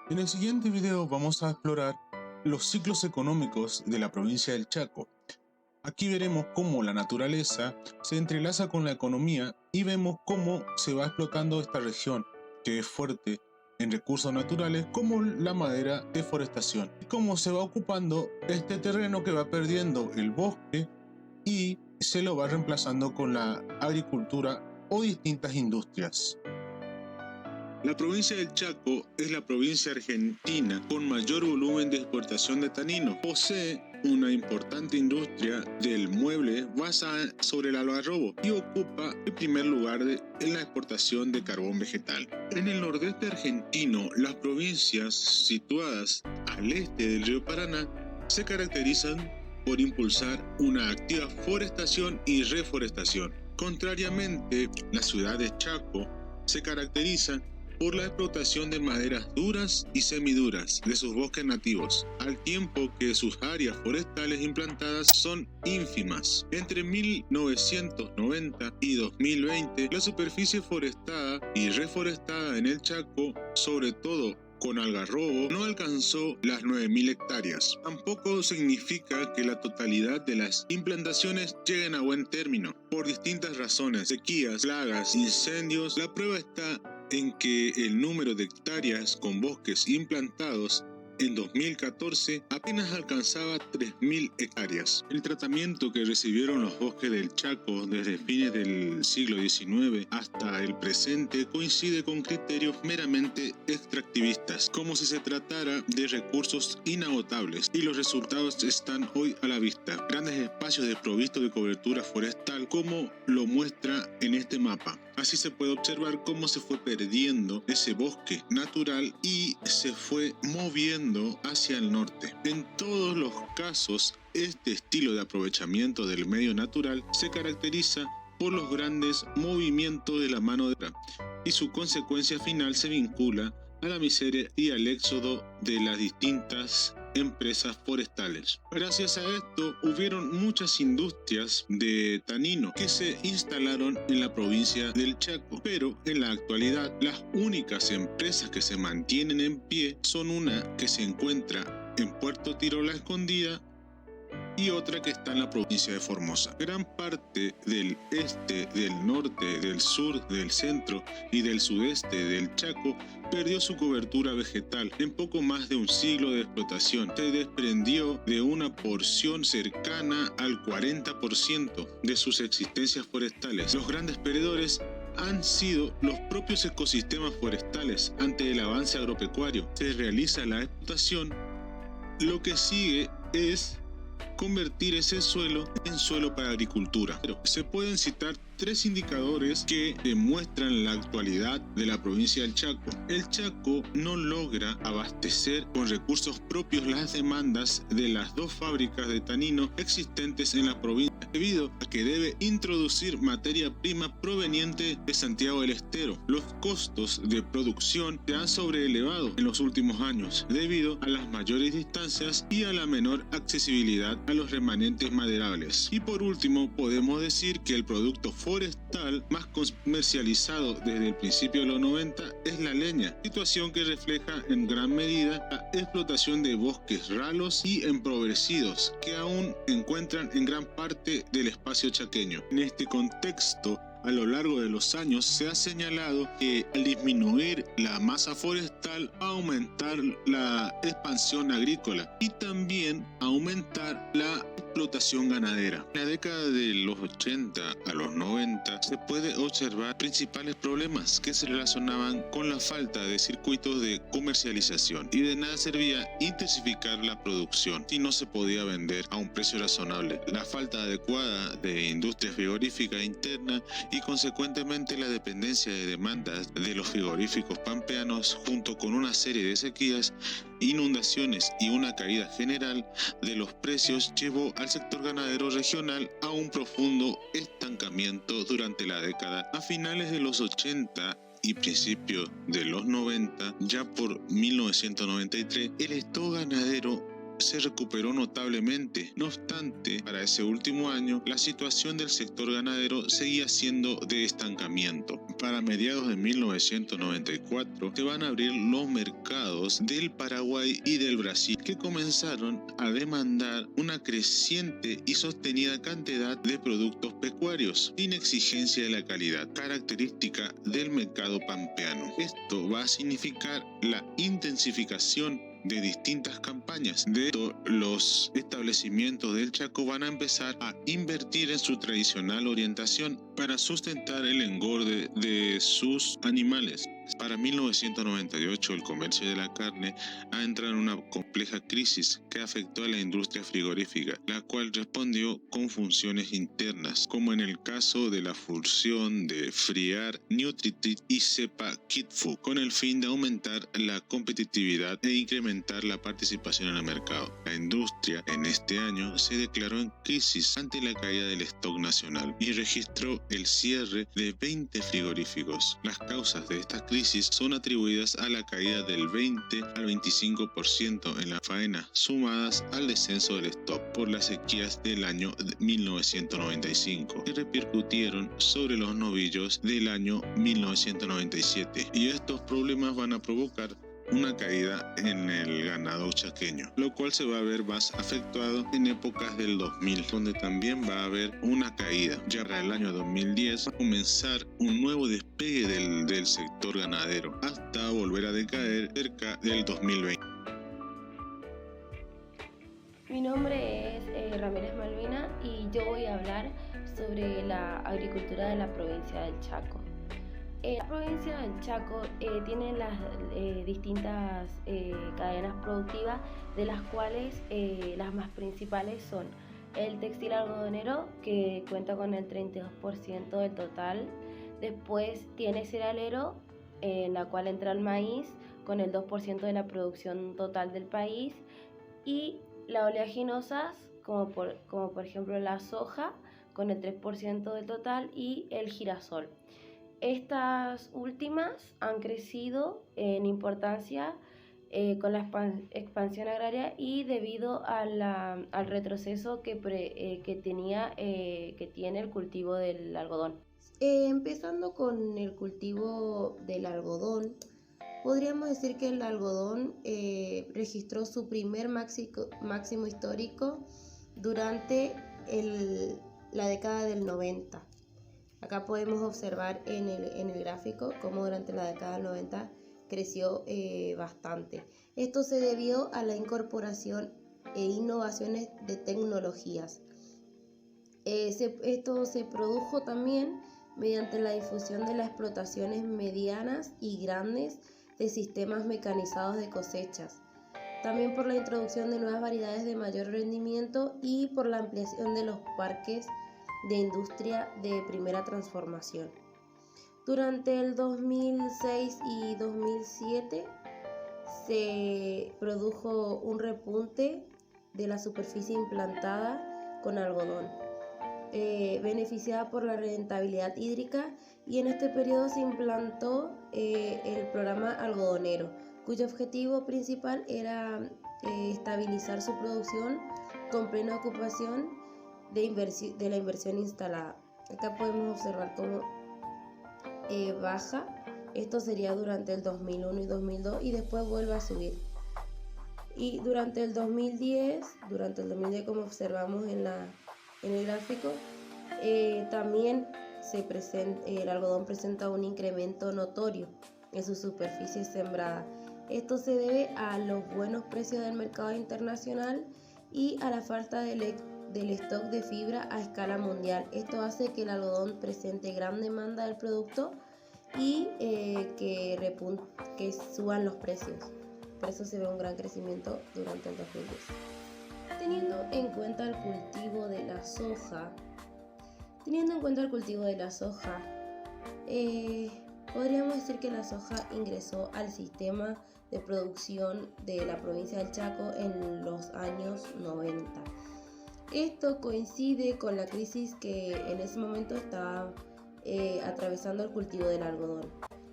En el siguiente video vamos a explorar los ciclos económicos de la provincia del Chaco. Aquí veremos cómo la naturaleza se entrelaza con la economía y vemos cómo se va explotando esta región, que es fuerte en recursos naturales como la madera, deforestación, y cómo se va ocupando este terreno que va perdiendo el bosque y se lo va reemplazando con la agricultura o distintas industrias. La provincia del Chaco es la provincia argentina con mayor volumen de exportación de tanino. Posee una importante industria del mueble basada sobre el algarrobo y ocupa el primer lugar en la exportación de carbón vegetal. En el nordeste argentino, las provincias situadas al este del río Paraná se caracterizan por impulsar una activa forestación y reforestación. Contrariamente, la ciudad de Chaco se caracteriza por la explotación de maderas duras y semiduras de sus bosques nativos, al tiempo que sus áreas forestales implantadas son ínfimas. Entre 1990 y 2020, la superficie forestada y reforestada en el Chaco, sobre todo con algarrobo, no alcanzó las 9.000 hectáreas. Tampoco significa que la totalidad de las implantaciones lleguen a buen término. Por distintas razones, sequías, plagas, incendios, la prueba está en que el número de hectáreas con bosques implantados en 2014 apenas alcanzaba 3.000 hectáreas. El tratamiento que recibieron los bosques del Chaco desde fines del siglo XIX hasta el presente coincide con criterios meramente extractivistas, como si se tratara de recursos inagotables, y los resultados están hoy a la vista. Grandes espacios desprovistos de cobertura forestal, como lo muestra en este mapa. Así se puede observar cómo se fue perdiendo ese bosque natural y se fue moviendo hacia el norte. En todos los casos, este estilo de aprovechamiento del medio natural se caracteriza por los grandes movimientos de la mano de obra, y su consecuencia final se vincula a la miseria y al éxodo de las distintas empresas forestales. Gracias a esto hubieron muchas industrias de tanino que se instalaron en la provincia del Chaco, pero en la actualidad las únicas empresas que se mantienen en pie son una que se encuentra en Puerto Tiro La Escondida y otra que está en la provincia de Formosa. Gran parte del este, del norte, del sur, del centro y del sudeste del Chaco perdió su cobertura vegetal. En poco más de un siglo de explotación, se desprendió de una porción cercana al 40% de sus existencias forestales. Los grandes perdedores han sido los propios ecosistemas forestales. Ante el avance agropecuario, se realiza la explotación. Lo que sigue es convertir ese suelo en suelo para agricultura. Pero se pueden citar tres indicadores que demuestran la actualidad de la provincia del Chaco. El Chaco no logra abastecer con recursos propios las demandas de las dos fábricas de tanino existentes en la provincia, debido a que debe introducir materia prima proveniente de Santiago del Estero. Los costos de producción se han sobreelevado en los últimos años debido a las mayores distancias y a la menor accesibilidad a los remanentes maderables. Y por último, podemos decir que el producto forestal más comercializado desde el principio de los 90 es la leña, situación que refleja en gran medida la explotación de bosques ralos y empobrecidos que aún encuentran en gran parte del espacio chaqueño. En este contexto, a lo largo de los años se ha señalado que al disminuir la masa forestal va a aumentar la expansión agrícola y también aumentar la explotación ganadera. En la década de los 80 a los 90 se puede observar principales problemas que se relacionaban con la falta de circuitos de comercialización, y de nada servía intensificar la producción si no se podía vender a un precio razonable. La falta adecuada de industria frigorífica interna y consecuentemente la dependencia de demandas de los frigoríficos pampeanos, junto con una serie de sequías, inundaciones y una caída general de los precios, llevó al sector ganadero regional a un profundo estancamiento durante la década. A finales de los 80 y principios de los 90, ya por 1993, el estado ganadero se recuperó notablemente. No obstante, para ese último año, la situación del sector ganadero seguía siendo de estancamiento. Para mediados de 1994 se van a abrir los mercados del Paraguay y del Brasil, que comenzaron a demandar una creciente y sostenida cantidad de productos pecuarios sin exigencia de la calidad, característica del mercado pampeano. Esto va a significar la intensificación de distintas campañas. De hecho, los establecimientos del Chaco van a empezar a invertir en su tradicional orientación para sustentar el engorde de sus animales. Para 1998, el comercio de la carne ha entrado en una compleja crisis que afectó a la industria frigorífica, la cual respondió con funciones internas, como en el caso de la fusión de Friar, Nutritit y Cepa Kitfood, con el fin de aumentar la competitividad e incrementar la participación en el mercado. La industria en este año se declaró en crisis ante la caída del stock nacional y registró el cierre de 20 frigoríficos. Las causas de esta crisis son atribuidas a la caída del 20 al 25% en la faena, sumadas al descenso del stock por las sequías del año 1995, que repercutieron sobre los novillos del año 1997. Y estos problemas van a provocar una caída en el ganado chaqueño, lo cual se va a ver más afectado en épocas del 2000, donde también va a haber una caída. Ya para el año 2010 va a comenzar un nuevo despegue del sector ganadero, hasta volver a decaer cerca del 2020. Mi nombre es Ramírez Malvina y yo voy a hablar sobre la agricultura de la provincia del Chaco. La provincia del Chaco tiene las distintas cadenas productivas, de las cuales las más principales son el textil algodonero, que cuenta con el 32% del total. Después tiene cerealero, en la cual entra el maíz, con el 2% de la producción total del país. Y las oleaginosas, como por ejemplo la soja, con el 3% del total, y el girasol. Estas últimas han crecido en importancia con la expansión agraria y debido al retroceso que tiene el cultivo del algodón. Empezando con el cultivo del algodón, podríamos decir que el algodón registró su primer máximo histórico durante la década del 90. Acá podemos observar en el gráfico cómo durante la década del 90 creció bastante. Esto se debió a la incorporación e innovaciones de tecnologías. Esto se produjo también mediante la difusión de las explotaciones medianas y grandes de sistemas mecanizados de cosechas. También por la introducción de nuevas variedades de mayor rendimiento y por la ampliación de los parques de industria de primera transformación. Durante el 2006 y 2007 se produjo un repunte de la superficie implantada con algodón, beneficiada por la rentabilidad hídrica, y en este periodo se implantó el programa algodonero, cuyo objetivo principal era estabilizar su producción con plena ocupación de la inversión instalada. Acá podemos observar cómo baja. Esto sería durante el 2001 y 2002 y después vuelve a subir. Y durante el 2010 como observamos en el gráfico, también el algodón presenta un incremento notorio en su superficie sembrada. Esto se debe a los buenos precios del mercado internacional y a la falta del stock de fibra a escala mundial. Esto hace que el algodón presente gran demanda del producto y que suban los precios. Por eso se ve un gran crecimiento durante el 2010. Teniendo en cuenta el cultivo de la soja, podríamos decir que la soja ingresó al sistema de producción de la provincia del Chaco en los años 90. Esto coincide con la crisis que en ese momento estaba atravesando el cultivo del algodón.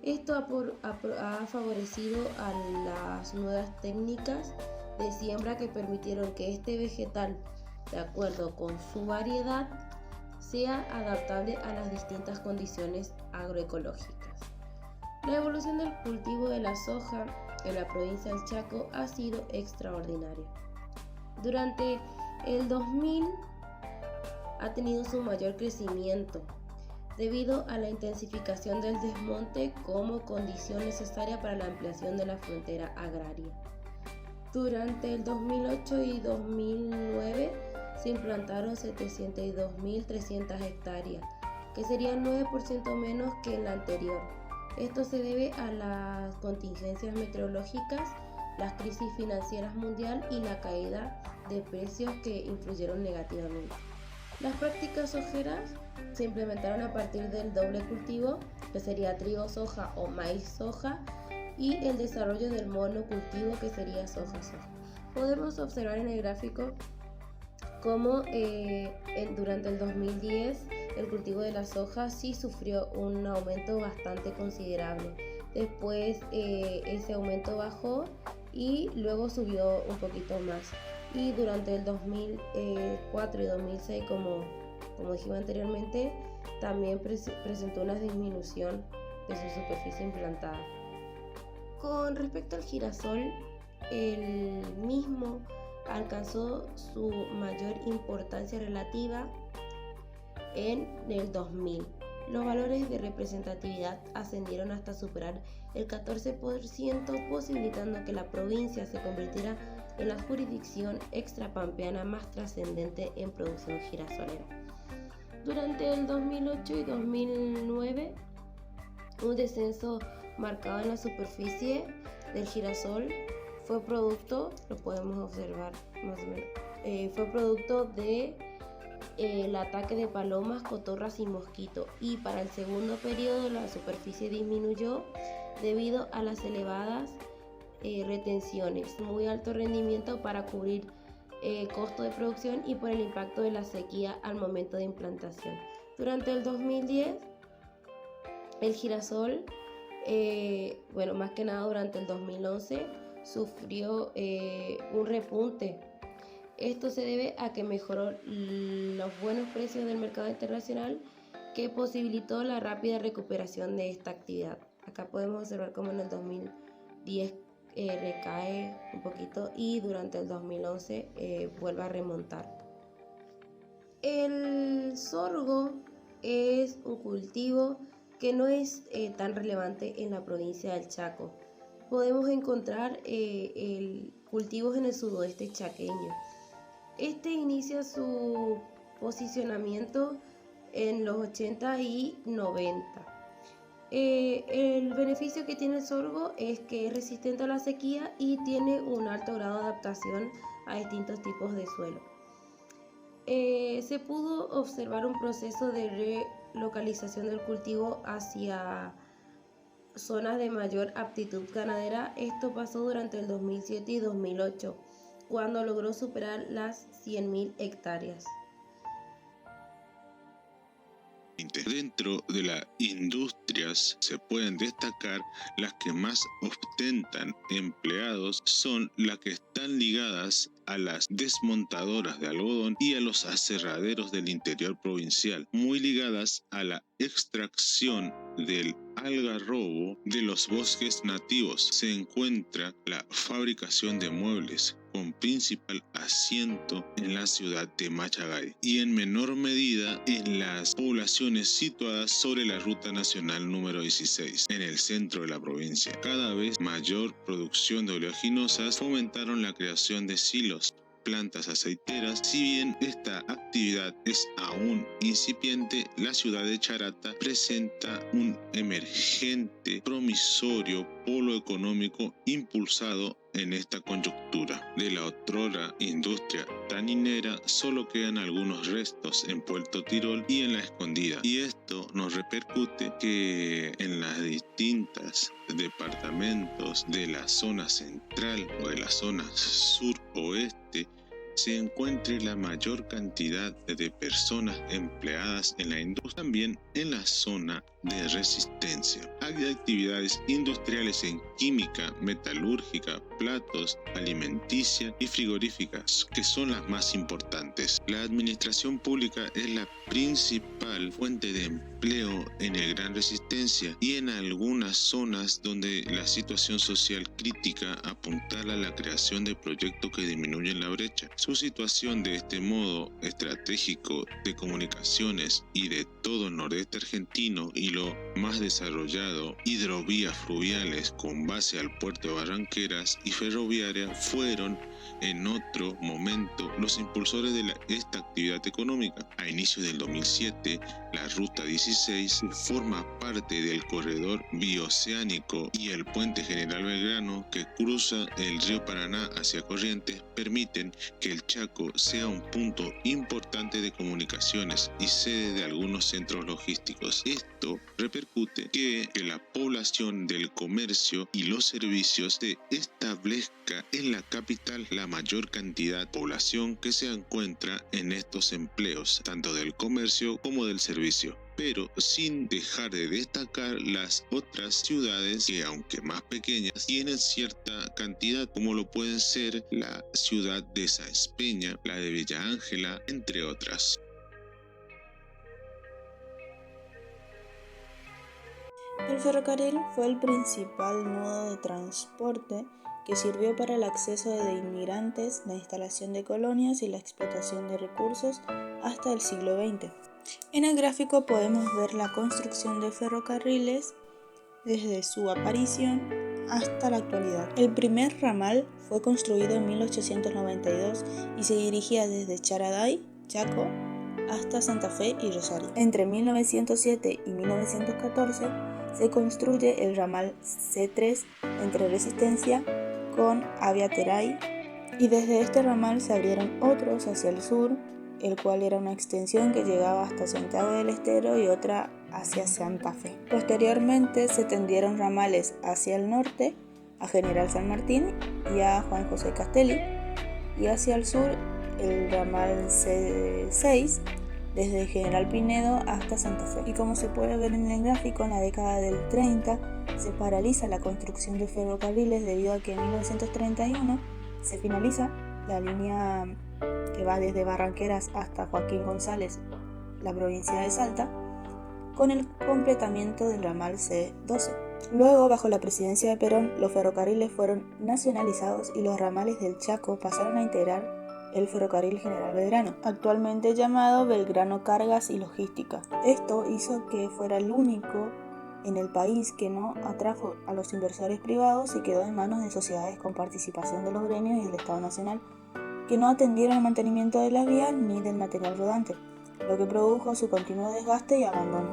Esto ha favorecido a las nuevas técnicas de siembra que permitieron que este vegetal, de acuerdo con su variedad, sea adaptable a las distintas condiciones agroecológicas. La evolución del cultivo de la soja en la provincia del Chaco ha sido extraordinaria. Durante el 2000 ha tenido su mayor crecimiento debido a la intensificación del desmonte como condición necesaria para la ampliación de la frontera agraria. Durante el 2008 y 2009 se implantaron 702.300 hectáreas, que serían 9% menos que en la anterior. Esto se debe a las contingencias meteorológicas, las crisis financieras mundial y la caída de precios que influyeron negativamente. Las prácticas sojeras se implementaron a partir del doble cultivo, que sería trigo-soja o maíz-soja, y el desarrollo del monocultivo, que sería soja-soja. Podemos observar en el gráfico cómo durante el 2010 el cultivo de la soja sí sufrió un aumento bastante considerable. Después ese aumento bajó y luego subió un poquito más. Y durante el 2004 y 2006, como dijimos anteriormente, también presentó una disminución de su superficie implantada. Con respecto al girasol, el mismo alcanzó su mayor importancia relativa en el 2000. Los valores de representatividad ascendieron hasta superar el 14%, posibilitando que la provincia se convirtiera en la jurisdicción extrapampeana más trascendente en producción girasolera. Durante el 2008 y 2009, un descenso marcado en la superficie del girasol fue producto, lo podemos observar más o menos, fue producto de el ataque de palomas, cotorras y mosquitos, y para el segundo periodo la superficie disminuyó debido a las elevadas retenciones, muy alto rendimiento para cubrir costo de producción y por el impacto de la sequía al momento de implantación. Durante el 2010 el girasol, más que nada durante el 2011, sufrió un repunte. Esto se debe a que mejoró los buenos precios del mercado internacional, que posibilitó la rápida recuperación de esta actividad. Acá podemos observar cómo en el 2010 recae un poquito y durante el 2011 vuelve a remontar. El sorgo es un cultivo que no es tan relevante en la provincia del Chaco. Podemos encontrar cultivos en el sudoeste chaqueño. Este inicia su posicionamiento en los 80 y 90. El beneficio que tiene el sorgo es que es resistente a la sequía y tiene un alto grado de adaptación a distintos tipos de suelo. Se pudo observar un proceso de relocalización del cultivo hacia zonas de mayor aptitud ganadera. Esto pasó durante el 2007 y 2008, cuando logró superar las 100.000 hectáreas. Dentro de las industrias se pueden destacar las que más ostentan empleados, son las que están ligadas a las desmontadoras de algodón y a los aserraderos del interior provincial, muy ligadas a la extracción del algarrobo de los bosques nativos. Se encuentra la fabricación de muebles, con principal asiento en la ciudad de Machagay y en menor medida en las poblaciones situadas sobre la ruta nacional número 16 en el centro de la provincia. Cada vez mayor producción de oleaginosas fomentaron la creación de silos, plantas aceiteras. Si bien esta actividad es aún incipiente, la ciudad de Charata presenta un emergente, promisorio polo económico impulsado en esta coyuntura. De la otrora industria taninera solo quedan algunos restos en Puerto Tirol y en La Escondida, y esto nos repercute que en las distintas departamentos de la zona central o de la zona sur-oeste se encuentre la mayor cantidad de personas empleadas en la industria. También en la zona de resistencia. Hay actividades industriales en química, metalúrgica, platos, alimenticia y frigoríficas, que son las más importantes. La administración pública es la principal fuente de empleo en el Gran Resistencia y en algunas zonas donde la situación social crítica apuntala a la creación de proyectos que disminuyen la brecha. Su situación de este modo estratégico de comunicaciones y de todo el nordeste argentino y lo más desarrollado, hidrovías fluviales con base al puerto de Barranqueras y ferroviaria, fueron en otro momento los impulsores de esta actividad económica. A inicio del 2007, la Ruta 16 forma parte del corredor bioceánico y el puente General Belgrano que cruza el río Paraná hacia Corrientes permiten que el Chaco sea un punto importante de comunicaciones y sede de algunos centros logísticos. Esto repercute que la población del comercio y los servicios se establezca en la capital la mayor cantidad de población que se encuentra en estos empleos, tanto del comercio como del servicio, pero sin dejar de destacar las otras ciudades que, aunque más pequeñas, tienen cierta cantidad, como lo pueden ser la ciudad de Sáenz Peña, la de Villa Ángela, entre otras. El ferrocarril fue el principal nudo de transporte que sirvió para el acceso de inmigrantes, la instalación de colonias y la explotación de recursos hasta el siglo XX. En el gráfico podemos ver la construcción de ferrocarriles desde su aparición hasta la actualidad. El primer ramal fue construido en 1892 y se dirigía desde Charaday, Chaco, hasta Santa Fe y Rosario. Entre 1907 y 1914 se construye el ramal C3 entre Resistencia con Aviateray, y desde este ramal se abrieron otros hacia el sur, el cual era una extensión que llegaba hasta Santiago del Estero y otra hacia Santa Fe. Posteriormente se tendieron ramales hacia el norte, a General San Martín y a Juan José Castelli, y hacia el sur el ramal C6 desde General Pinedo hasta Santa Fe. Y como se puede ver en el gráfico, en la década del 30 se paraliza la construcción de ferrocarriles debido a que en 1931 se finaliza la línea que va desde Barranqueras hasta Joaquín González, la provincia de Salta, con el completamiento del ramal C12. Luego, bajo la presidencia de Perón, los ferrocarriles fueron nacionalizados y los ramales del Chaco pasaron a integrar el ferrocarril General Belgrano, actualmente llamado Belgrano Cargas y Logística. Esto hizo que fuera el único en el país que no atrajo a los inversores privados y quedó en manos de sociedades con participación de los gremios y del Estado Nacional, que no atendieron el mantenimiento de las vías ni del material rodante, lo que produjo su continuo desgaste y abandono.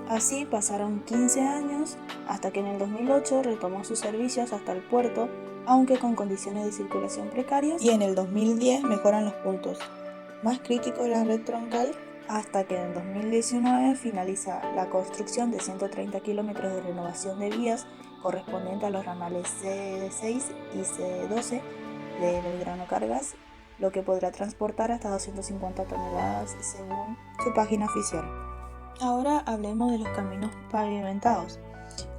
Así pasaron 15 años hasta que en el 2008 retomó sus servicios hasta el puerto, aunque con condiciones de circulación precarias, y en el 2010 mejoran los puntos más críticos de la red troncal, hasta que en el 2019 finaliza la construcción de 130 kilómetros de renovación de vías correspondiente a los ramales C6 y C12 de Belgrano Cargas, lo que podrá transportar hasta 250 toneladas según su página oficial. Ahora hablemos de los caminos pavimentados.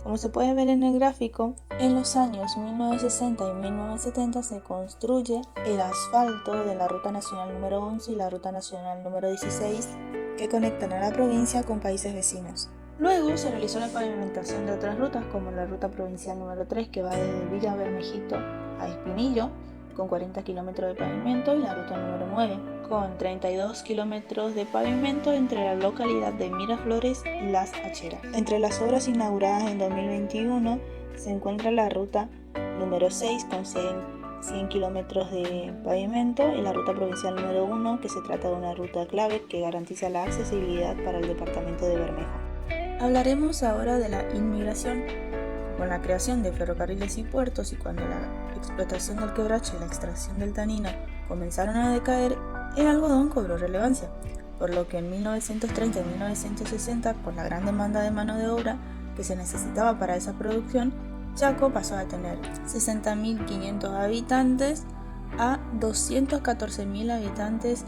Como se puede ver en el gráfico, en los años 1960 y 1970 se construye el asfalto de la Ruta Nacional número 11 y la Ruta Nacional número 16 que conectan a la provincia con países vecinos. Luego se realizó la pavimentación de otras rutas como la Ruta Provincial número 3 que va desde Villa Bermejito a Espinillo con 40 kilómetros de pavimento y la Ruta número 9 con 32 kilómetros de pavimento entre la localidad de Miraflores y Las Acheras. Entre las obras inauguradas en 2021 se encuentra la Ruta número 6 con 100 kilómetros de pavimento y la Ruta Provincial número 1, que se trata de una ruta clave que garantiza la accesibilidad para el departamento de Bermejo. Hablaremos ahora de la inmigración. Con la creación de ferrocarriles y puertos y cuando la explotación del quebracho y la extracción del tanino comenzaron a decaer, el algodón cobró relevancia, por lo que en 1930 y 1960, por la gran demanda de mano de obra que se necesitaba para esa producción, Chaco pasó a tener 60.500 habitantes a 214.000 habitantes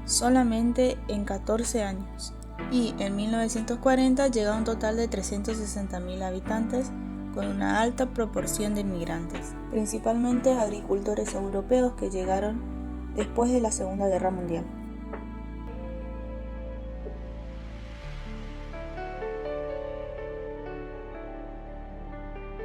solamente en 14 años. y en 1940 llega a un total de 360.000 habitantes con una alta proporción de inmigrantes, principalmente agricultores europeos que llegaron después de la Segunda Guerra Mundial.